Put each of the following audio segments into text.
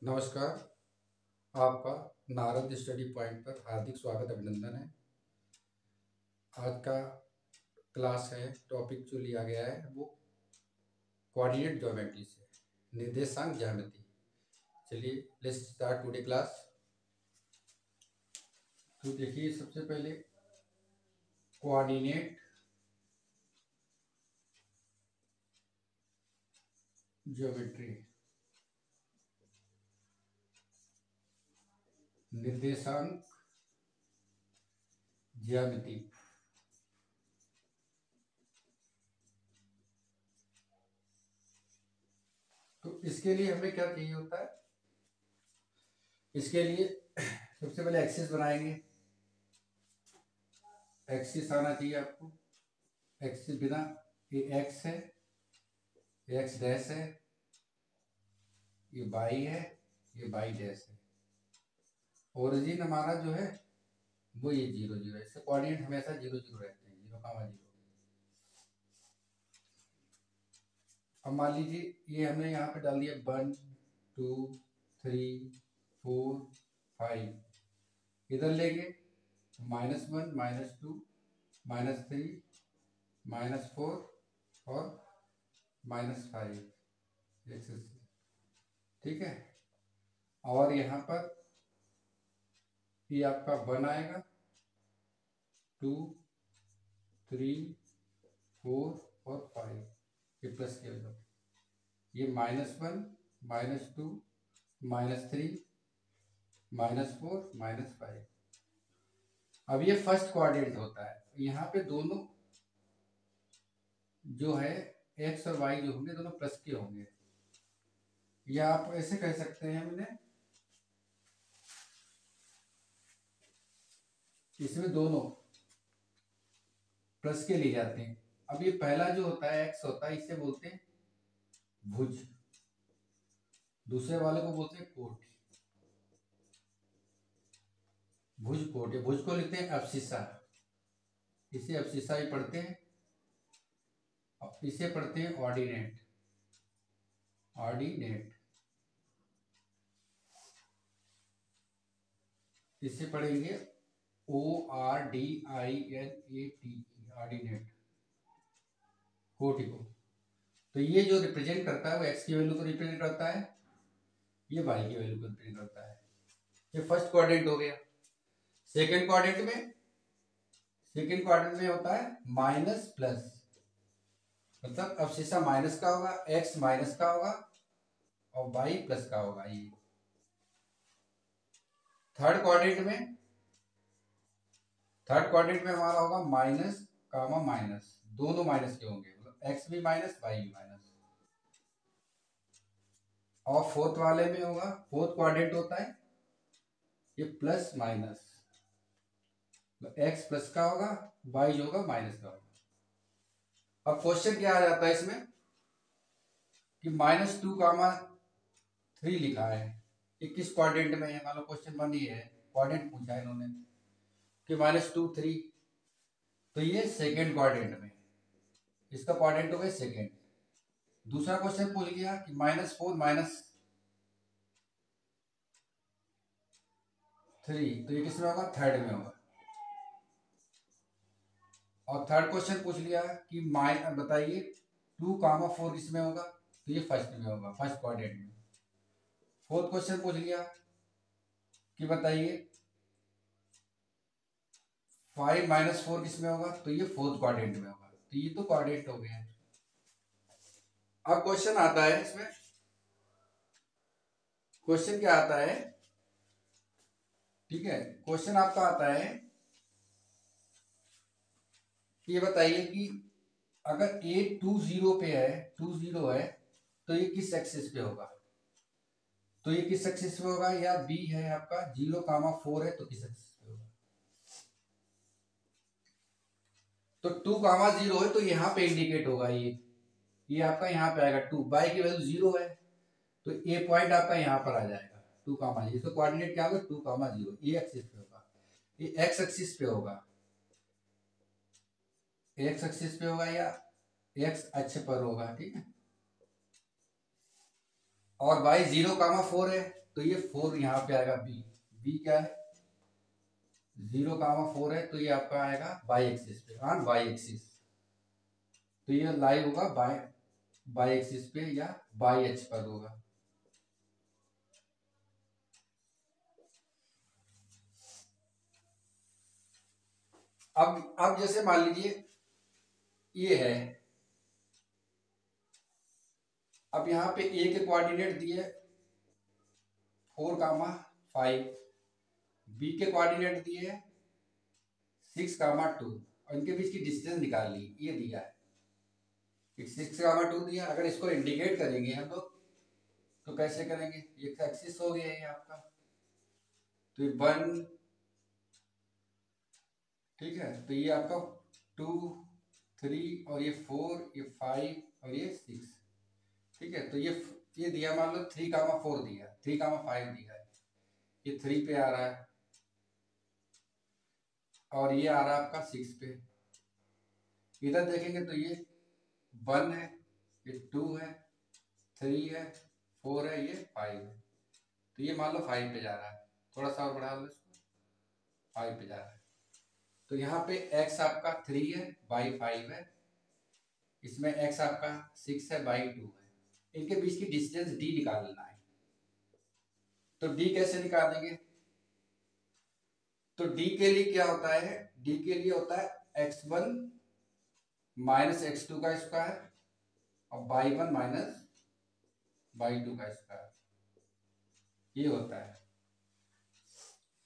नमस्कार। आपका Narad study point पर हार्दिक स्वागत अभिनंदन है। आज का क्लास है, टॉपिक जो लिया गया है वो कोऑर्डिनेट ज्योमेट्री से, निर्देशांक ज्यामिति। चलिए लेट्स स्टार्ट टुडे क्लास। तो देखिए, सबसे पहले कोऑर्डिनेट ज्योमेट्री, निर्देशांक ज्यामिति। तो इसके लिए हमें क्या चाहिए होता है? इसके लिए सबसे पहले एक्सिस बनाएंगे। एक्सिस आना चाहिए आपको। एक्सिस बिना, ये एक्स है, ये एक्स डैश है, ये बाई है, ये बाई डैश है। ओरिजिन हमारा जो है वो ये 0 0 है। इससे कोऑर्डिनेट हमेशा 0 0 रहते हैं, 0 0। अब मान लीजिए ये हमने यहाँ पे डाल दिया 1 2 3 4 5। इधर लेंगे -1 -2 -3 -4 और -5, ठीक है। और यहाँ पर ये आपका 1 आएगा, 2 3 4 और 5, ये प्लस के वजह, ये -1 -2 -3 -4 -5। अब ये फर्स्ट क्वाड्रेंट होता है। यहाँ पे दोनों जो है एक्स और वाई जो होंगे दोनों प्लस के होंगे, या आप ऐसे कह सकते हैं हमने इसमें दोनों प्लस के लिए जाते हैं। अब ये पहला जो होता है एक्स होता है, इसे बोलते हैं भुज, दूसरे वाले को बोलते हैं कोट। भुज कोट, या भुज को लिखते हैं अब्सिसा, इसे अब्सिसा ही पढ़ते हैं। इसे पढ़ते हैं ऑर्डिनेट, ऑर्डिनेट। इसे पढ़ेंगे ORDINAT, ऑर्डिनेट, कोटि को। तो ये जो रिप्रेजेंट करता है वो एक्स की वैल्यू को रिप्रेजेंट करता है, ये वाई की वैल्यू को रिप्रेजेंट करता है। ये फर्स्ट क्वाड्रेंट हो गया। सेकंड क्वाड्रेंट में होता है माइनस प्लस, मतलब अवशेषा माइनस का होगा, एक्स माइनस का होगा और वाई प्लस का होगा। ये थर्ड क्वाड्रेंट में हमारा होगा माइनस कामा माइनस, दोनों माइनस के होंगे, मतलब एक्स भी माइनस वाई भी माइनस। और फोर्थ वाले में होगा, फोर्थ क्वाड्रेंट होता है ये प्लस माइनस, एक्स प्लस का होगा, वाई जो होगा माइनस का होगा। अब क्वेश्चन क्या आ जाता है इसमें कि -2, 3 लिखा है, ये किस क्वाड्रेंट में है? मान लो क्वेश्चन 1 ये है, क्वाड्रेंट पूछा है इन्होंने कि -2 3, तो ये सेकेंड क्वाड्रेंट में, इसका क्वाड्रेंट हो गया सेकेंड। दूसरा क्वेश्चन पूछ गया कि -4 -3, तो ये किसमें होगा? थर्ड में होगा। और थर्ड क्वेश्चन पूछ लिया कि बताइए 2, 4 किसमें होगा? तो ये फर्स्ट में होगा, फर्स्ट क्वाड्रेंट में। फोर्थ क्वेश्चन पूछ लिया कि बताइए 5 -4 किसमें होगा? तो ये फोर्थ क्वाड्रेंट में होगा। तो ये तो क्वाड्रेंट हो गया। अब क्वेश्चन आता है इसमें, क्वेश्चन क्या आता है, ठीक है, क्वेश्चन आपका आता है ये बताइए कि अगर A 2 0 पे है, 2 0 है, तो ये किस एक्सिस पे होगा? तो ये किस एक्सिस पे होगा? या B है आपका 0, 4 है, तो किस एक्सिस पे होगा? तो 2, 0 है तो यहाँ पे इंडिकेट होगा, ये आपका यहाँ पे आएगा 2, बाई की वैल्यू 0 है तो ए पॉइंट आपका यहाँ पर आ जाएगा 2, 0। इसका कोऑर्डिनेट क्या होगा? 2, 0, ये एक्सिस पे होगा, ये एक्स एक्सिस पे होगा, एक्स एक्सिस पे होगा या एक्स अक्ष पर होगा, ठीक है। और y 0, 4 है तो ये 4 यहाँ पे आएगा बी। बी क्या है 0,4 है, तो ये आपका आएगा बाई एक्सिस पे, ऑन बाई एक्सिस। तो ये लाई होगा बाई एक्सिस पे या बाई एच पर होगा। अब जैसे मान लीजिए ये है, अब यहाँ पे ए के कोऑर्डिनेट दिए 4,5, बी के कोऑर्डिनेट दिए 6,2 और इनके बीच की डिस्टेंस निकाल ली, ये दिया है 6,2 दिया। अगर इसको इंडिकेट करेंगे हम लोग तो कैसे करेंगे, ये एक्सिस हो गया ये आपका, तो ये 1, ठीक है, तो ये आपका 2, 3 और ये 4, ये 5 और ये 6, ठीक है। तो ये दिया मान लो 3,4 दिया, 3,5 दिया है, ये 3 पे आ रहा है और ये आ रहा है आपका 6 पे। इधर देखेंगे तो ये 1 है, ये 2 है, 3 है, 4 है, ये 5 है, तो ये मान लो 5 पे जा रहा है, थोड़ा सा और बढ़ा लो इसको, 5 पे जा रहा है। तो यहाँ पे x आपका 3 है बाई 5 है, इसमें x आपका 6 है बाई 2 है। इनके बीच की डिस्टेंस d निकालना है, तो d कैसे निकालेंगे, तो d के लिए क्या होता है, d के लिए होता है x1 माइनस x2 का स्क्वायर और बाई 1 माइनस बाई 2 का स्क्वायर, ये होता है।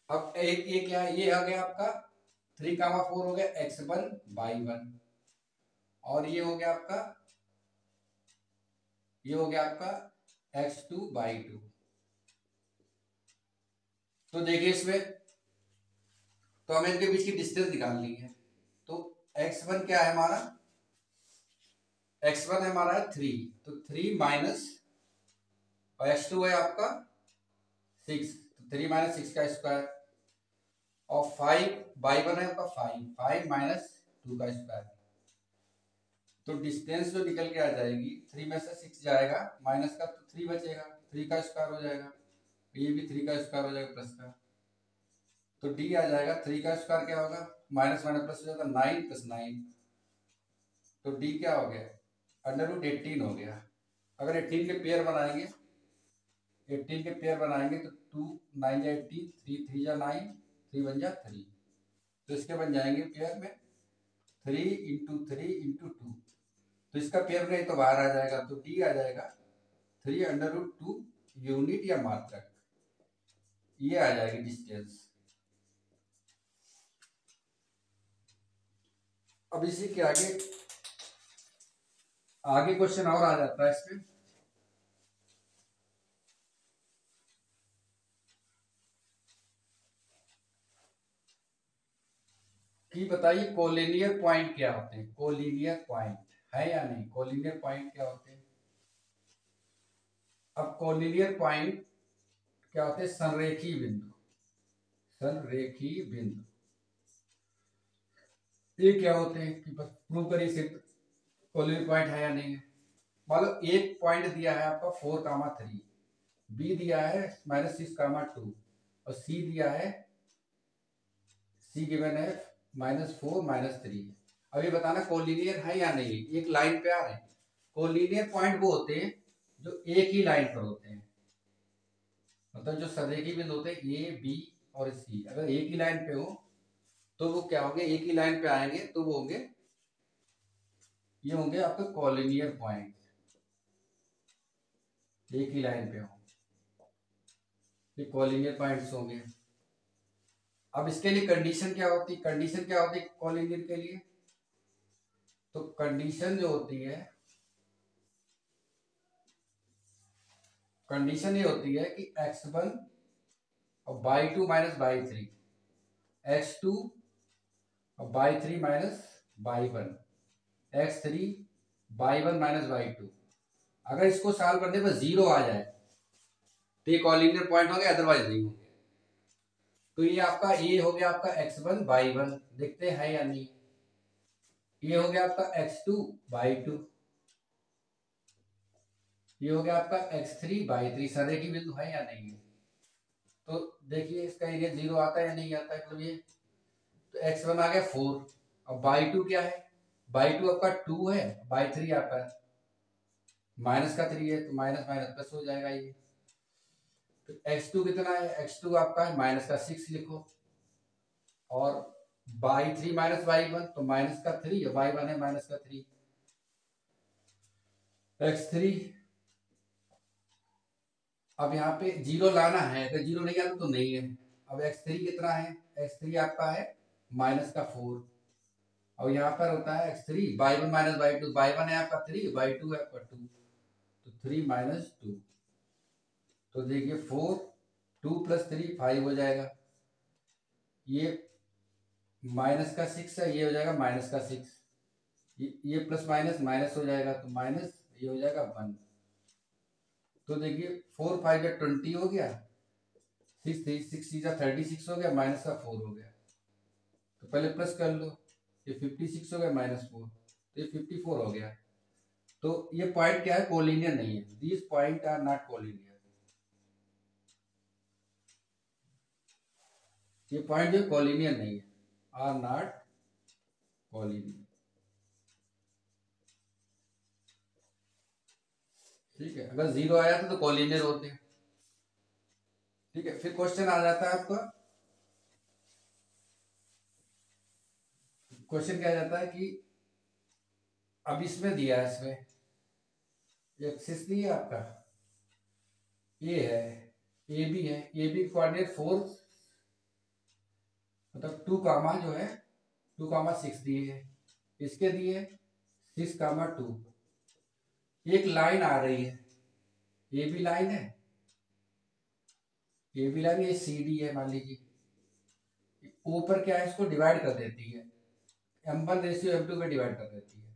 अब एक ये क्या है, ये आ गया आपका 3,4 हो गया x1 बाई 1 और ये हो गया आपका x2 बाई 2। तो देखिए इसमें तो हमें इनके बीच की डिस्टेंस निकालनी है, तो x1 क्या है हमारा, x1 है हमारा 3, तो 3 माइनस और x2 है आपका 6, तो 3 माइनस 6 का स्क्वायर और 5 बाई 1 है आपका 5 माइनस 2 का स्क्वायर। तो डिस्टेंस जो निकल के आ जाएगी, 3 में से 6 जाएगा माइनस का तो 3 बचेगा, 3 का स्क्वायर हो जाएगा, ये भी 3 का स्क्वायर हो जाएगा प्लस का, तो डी आ जाएगा 3 का स्क्वायर क्या होगा, माइनस माइनस प्लस हो जाएगा 9 प्लस 9, तो डी क्या हो गया √18 हो गया। अगर 18 के पेयर बनाएंगे, 18 के पेयर बनाएंगे तो 2 9 जा 18, 3 3 जा 9, 3 1 जा 3, तो इसके बन जाएंगे पेयर में 3 इंटू 3 इंटू 2, तो इसका पेयर नहीं तो बाहर आ जाएगा, तो डी आ जाएगा 3√2 यूनिट या मात्रक, ये आ जाएगी डिस्टेंस। अब इसी के आगे क्वेश्चन और आ जाता है इसमें, कि बताइए कोलिनियर पॉइंट क्या होते हैं, कोलिनियर पॉइंट है या नहीं, कोलिनियर पॉइंट क्या होते हैं। अब कोलिनियर पॉइंट क्या होते हैं, संरेखी बिंदु, संरेखी बिंदु ये क्या होते हैं कि प्रूव करिए सिर्फ कोलिनियर पॉइंट है या नहीं है। मान लो एक पॉइंट दिया है आपका 4,3, बी दिया है -6,2 और सी दिया है, सी गिवन है -4 -3। अब ये बताना कोलिनियर है या नहीं, एक लाइन पे आ रहे हैं। कोलिनियर पॉइंट वो होते हैं जो एक ही लाइन पर होते हैं, मतलब जो संरेखी बिंदु होते हैं ए बी और सी, अगर एक ही लाइन पे हो तो वो क्या होंगे, एक ही लाइन पे आएंगे तो वो होंगे, ये होंगे आपके कोलिनियर पॉइंट, एक ही लाइन पे हो, ये कोलिनियर पॉइंट्स होंगे। अब इसके लिए कंडीशन क्या होती है, कंडीशन क्या होती है कोलिनियर के लिए, तो कंडीशन जो होती है, कंडीशन ये होती है कि x1 और बाई 2 माइनस बाई 3, x2 और by 3 minus by 1, x3 by 1 minus by 2। अगर इसको सॉल्व करने पर 0 आ जाए तो ये कोलिनियर पॉइंट हो गया, अदरवाइज नहीं हो गया। तो ये आपका ये हो गया आपका x1 बाई 1, देखते हैं या नहीं, ये हो गया आपका x2 बाई 2, ये हो गया आपका x3 बाई 3, संरेखी बिंदु है या नहीं है। तो देखिए इसका एरिया 0 आता है या नहीं आता है, मतलब ये तो x1 आ गया 4। अब y2 क्या है, y2 आपका 2 है, y3 आपका माइनस का 3 है, तो माइनस माइनस प्लस हो जाएगा ये। तो x2 कितना है, x2 आपका है माइनस का 6 लिखो, और y3 माइनस y1 तो माइनस का 3, y1 है माइनस का 3, x3। अब यहाँ पे 0 लाना है, अगर 0 नहीं आता तो नहीं है। अब x3 कितना है, x3 आपका है माइनस का 4, और यहाँ पर होता है x3 y1 minus y2, y1 है आपका 3, y2 है आपका 2, तो 3 माइनस 2, तो देखिए 4, 2 प्लस 3 5 हो जाएगा। ये माइनस का 6 है, ये हो जाएगा माइनस का 6, ये प्लस माइनस माइनस हो जाएगा, तो माइनस ये हो जाएगा 1। तो देखिए 4 5 या 20 हो गया, 6 3 6 या 36 हो गया, माइनस का 4 हो गया, तो पहले प्लस कर लो, ये 56 हो गया माइनस 4, तो ये 54 हो गया। तो ये पॉइंट क्या है, कोलिनियर नहीं है, these point are not collinear. ये पॉइंट जो कोलिनियर नहीं है, आर नॉट कोलिनियर। ठीक है, अगर 0 आया तो कोलिनियर होते हैं। ठीक है, फिर क्वेश्चन आ जाता है आपका, क्वेश्चन क्या जाता है कि अब इसमें दिया है, इसमें एक्सिस नहीं है आपका, ये है, ए बी है, ए बी कोऑर्डिनेट 4, मतलब 2 कामा जो है 2 कामा 6 दिए है, इसके दिए 6 कामा 2। एक लाइन आ रही है, ये भी लाइन है, ये भी लाइन, ये सी डी है मान लीजिए, ऊपर क्या है इसको डिवाइड कर देती है, m1 रेशियो m2 में डिवाइड कर देती है।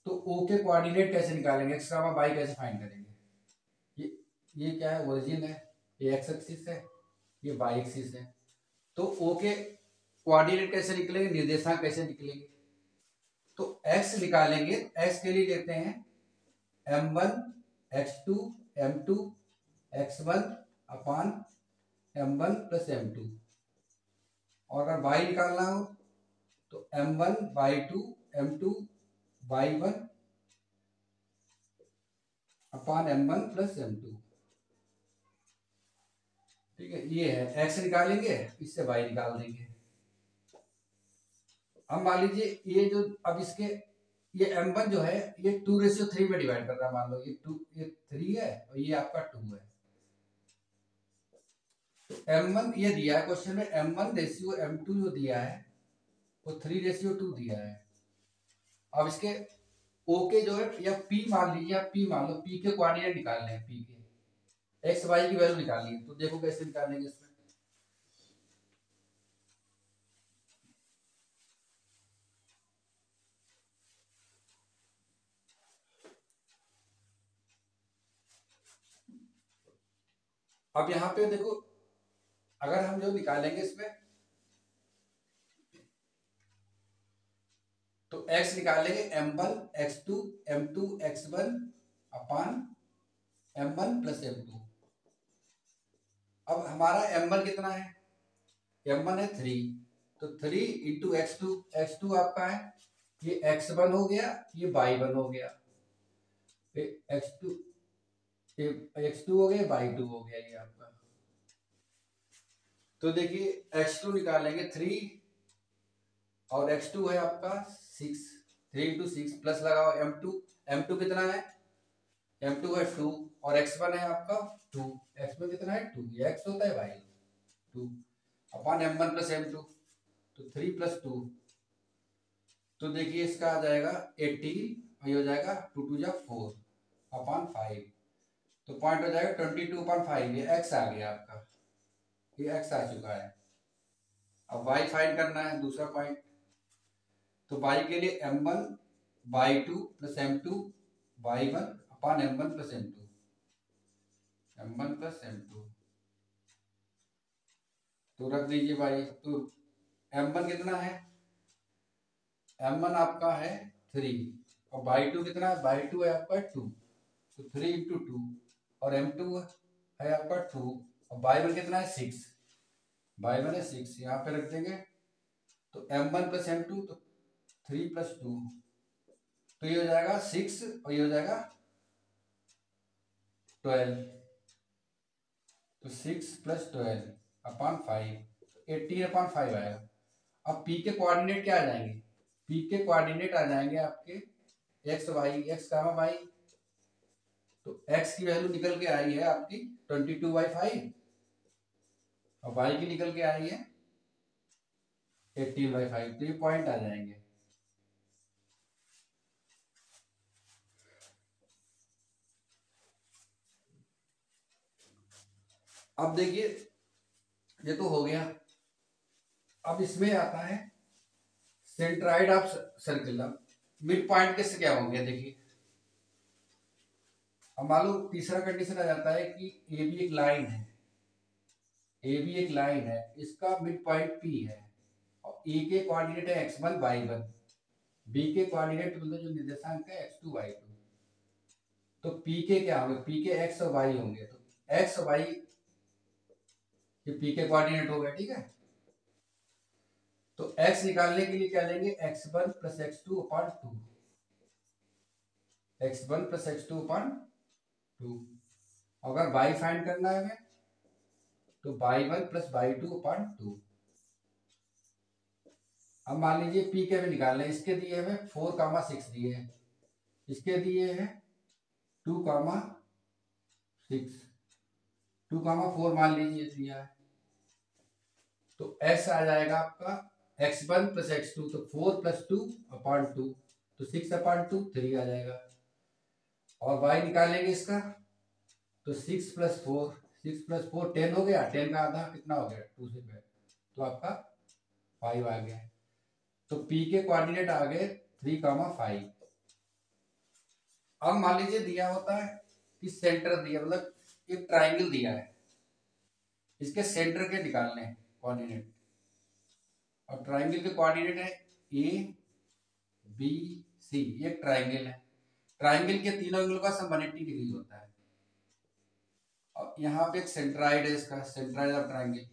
तो ओ के कोऑर्डिनेट कैसे निकालेंगे, एक्स कामा वाई कैसे फाइंड करेंगे, ये क्या है, ओरिजिन है, ये एक्स एक्सिस है, ये वाई एक्सिस है। तो ओ के कोऑर्डिनेट कैसे निकलेंगे, निर्देशांक कैसे निकलेंगे, तो एक्स निकालेंगे, एक्स के लिए लेते हैं m1 x2 m2 x1 अपान m1 प्लस m2, और अगर y निकालना हो तो m1 y2 m2 y1 अपान m1 प्लस m2। ठीक है, ये है x निकालेंगे, इससे y निकाल देंगे। अब मान लीजिए ये जो, अब इसके ये m1 जो है ये 2:3 में डिवाइड कर रहा है, मान लो ये 2, ये 3 है और ये आपका 2 है। तो m1 ये दिया है क्वेश्चन में, m1 रेशियो m2 जो दिया है वो 3:2 दिया है। अब इसके ओ के जो है, या p मान लीजिए, आप p मान लो, p के कोऑर्डिनेट निकालने हैं, p के x y की वैल्यू निकालनी है, तो देखो कैसे निकालेंगे इसमें। अब यहाँ पे देखो, अगर हम जो निकालेंगे इसमें, तो x निकालेंगे m1 x2 m2 x1 अपान m1 प्लस m2। अब हमारा m1 कितना है, m1 है 3, तो 3 इंटू x2, x2 आपका है ये x1 हो गया, ये y1 हो गया, x2 x2 हो गया, y2 हो गया ये आपका। तो देखिए x2 निकालेंगे 3, और x2 है आपका 6, 3 इंटू 6 प्लस लगाओ m2, m2 कितना है, m2 है 2, और x1 है आपका 2, x1 कितना है 2, ये x होता है y 2 अपान m1 प्लस m2, तो 3 प्लस 2, तो देखिए इसका आ जाएगा 18, ये हो जाएगा 2 2 जा 4 अपान 5, तो पॉइंट हो जाएगा 22 अपान 5, ये x आ गया आपका, ये x आ चुका है। अब y फाइंड करना है, दूसरा पॉइंट, तो y के लिए m1 y2 plus m2 y1 अपान m1 plus m2, m1 plus m2, तो रख दीजिए y, तो m1 कितना है, m1 आपका है 3, और y2 कितना है, y2 है आपका 2, तो 3 इंटू 2, और m2 है आपका 2 और y1 कितना है 6, y1 है 6, यहाँ पे रख देंगे तो m1 प्लस m2 तो 3 प्लस 2, तो ये हो जाएगा 6 और ये हो जाएगा 12, तो 6 प्लस 12 अपॉन 5, 18/5 आएगा। अब p के कोऑर्डिनेट क्या आ जाएंगे, p के कोऑर्डिनेट आ जाएंगे आपके x Y, x comma y, तो x की वैल्यू निकल के आई है आपकी 22/5 और y की निकल के आई है 18/5, तो ये पॉइंट आ जाएंगे। अब देखिए ये तो हो गया, अब इसमें आता है centroid of circle. Mid point किससे क्या होंगे देखिए, अब मान लो तीसरा कंडीशन आ जाता है कि ए बी एक लाइन है, ए बी एक लाइन है, इसका मिड पॉइंट पी है और ए के कोऑर्डिनेट है x1 y1, बी के कोऑर्डिनेट मतलब जो निर्देशांक है x2 y2, तो पी के क्या होंगे, पी के x और y होंगे, तो x और y ये पी के कोऑर्डिनेट हो गए, ठीक है। तो x निकालने के लिए क्या लेंगे, x1 plus x2 upon 2, x1 plus x2 upon 2, अगर y फाइंड करना है हमें तो y1 प्लस y2 अपॉन 2। अब मान लीजिए पी के भी निकालने, इसके दिए हमें 4,6 दिए हैं, इसके दिए हैं 2,6, 2,4 मान लीजिए दिया है, तो x आ जाएगा आपका x1 प्लस x2, तो 4 प्लस 2 अपॉन 2, तो 6 अपॉन 2 3 आ जाएगा। और y निकालेंगे इसका तो 6 प्लस 4, 6 प्लस 4 10 हो गया, 10 का आधा कितना हो गया 2 से, तो आपका 5 आ गया। तो p के कोऑर्डिनेट आ गए 3,5। अब मान लीजिए दिया होता है कि सेंटर दिया, मतलब एक ट्राइंगल दिया है, इसके सेंटर के निकालने हैं कोऑर्डिनेट, और ट्राइंगल के कोऑर्डिनेट है ए बी सी, ये ट्राइंगल है, ट्राइंगल के तीनों एंगल का सम 180 डिग्री होता है, और यहाँ पे एक सेंट्राइड है, इसका सेंट्राइड ऑफ ट्राइंगल।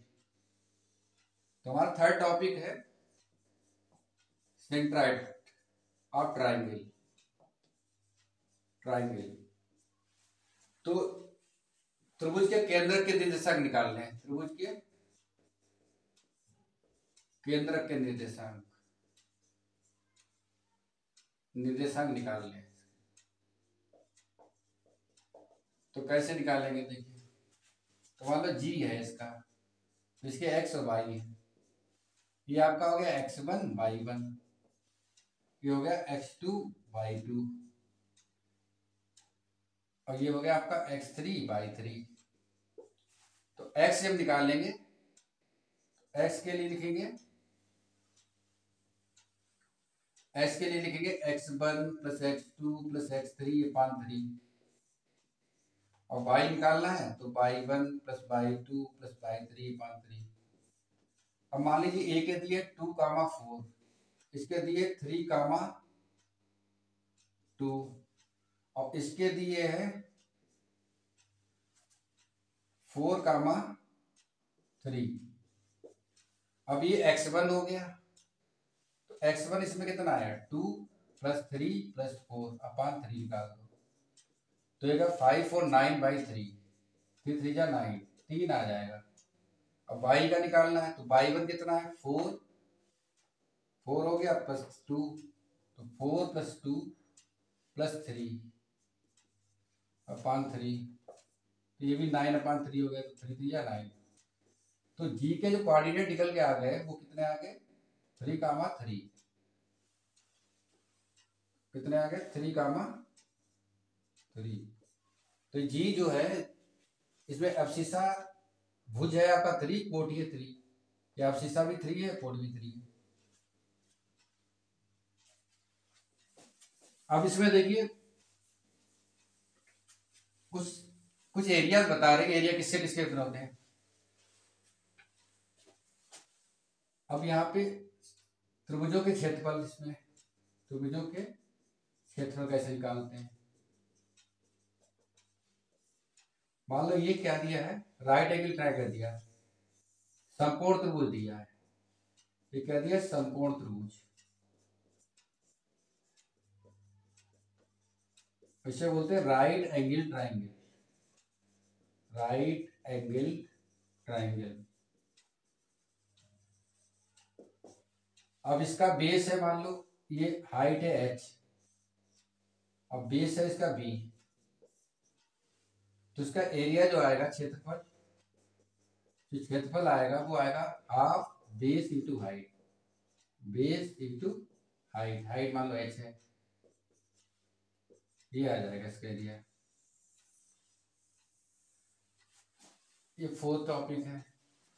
तो हमारा थर्ड टॉपिक है सेंट्राइड ऑफ ट्राइंगल, ट्राइंगल। तो त्रिभुज के केंद्र के निर्देशांक निकालने हैं, त्रिभुज के केंद्र के निर्देशांक, निर्देशांक निकालने हैं। तो कैसे निकालेंगे देखिए, तो मान लो जी है इसका, तो इसके x और y है, ये आपका हो गया x1 y1, ये हो गया x2 y2, और ये हो गया आपका x3 y3। तो x जब निकालेंगे, x के लिए लिखेंगे, x के लिए लिखेंगे x1 plus x2 plus x3 upon 3, और y निकालना है तो y1 plus y2 plus y3 upon 3। अब मान लीजिए a के दिए 2,4, इसके दिए 3,2, और इसके दिए हैं 4,3। अब ये x1 हो गया, तो x1 इसमें कितना आया 2 प्लस 3 प्लस 4 अपॉन 3 निकाल दो, तो ये 5 और 9/3, 3 3 जा 9, 3 आ जाएगा। अब y का निकालना है तो y1 कितना है 4, 4 हो गया प्लस 2, तो 4 प्लस 2 प्लस 3 अपॉन 3, तो ये भी 9/3 हो गया, तो 3 3 जा 9। तो जी के जो कोऑर्डिनेट निकल के आ गए वो कितने आ गए 3,3, कितने आ गए 3,3। तो जी जो है इसमें अवशिषा भुज है आपका 3, कोट ये 3, ये अवशिषा भी 3 है, कोट भी 3 है। अब इसमें देखिए कुछ कुछ एरिया बता रहे हैं, एरिया किससे किसके कितने होते हैं। अब यहाँ पे त्रिभुजों के क्षेत्रफल, इसमें त्रिभुजों के क्षेत्रफल कैसे निकालते हैं। मान लो ये क्या दिया है, राइट एंगल ट्रायंगल दिया है, समकोण त्रिभुज दिया है। ये क्या दिया, समकोण त्रिभुज। इसे बोलते हैं right angle triangle, right angle triangle. अब इसका बेस है, मान लो ये हाइट है h, अब बेस है इसका b, तो इसका एरिया जो आएगा, क्षेत्रफल, जो क्षेत्रफल आएगा वो आएगा half base into height, base into height, height मान लो h है, ये आ जाएगा इसका एरिया। ये फोर्थ टॉपिक है।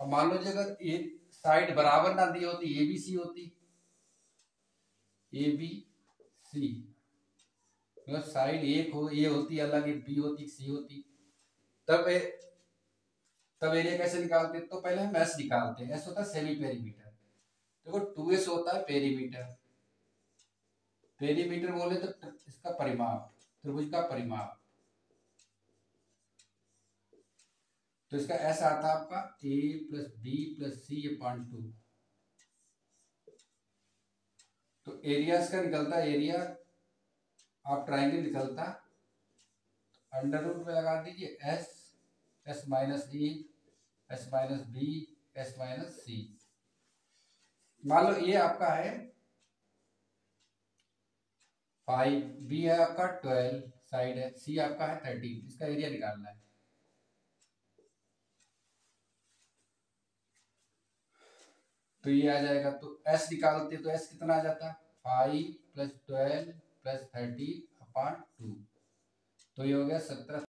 अब मान लो अगर एक साइड बराबर ना दी होती, ए बी सी होती, ए बी सी, मतलब साइड एक हो, ए होती अलग, एक बी होती, सी होती, तब तब एरिया कैसे निकालते, तो पहले हम एस निकालते हैं। एस होता है सेमी पेरीमीटर, देखो 2s होता है पेरीमीटर, पेरीमीटर बोले तो इसका परिमाप, त्रिभुज का परिमाप, तो इसका एस आता है आपका ए प्लस बी प्लस सी अपॉन 2। तो एरिया इसका निकलता है, एरिया आप ट्राइंगल निकलता, अंडर रूट में लगा दीजिए S, S minus A, S minus B, S minus C. मान लो ये आपका है 5, बी है आपका 12 साइड है, सी आपका है 13, इसका एरिया निकालना है। तो ये आ जाएगा, तो एस निकालते तो एस कितना आ जाता, 5 प्लस 12 प्लस 13 अपॉन 2, तो ये हो गया 17।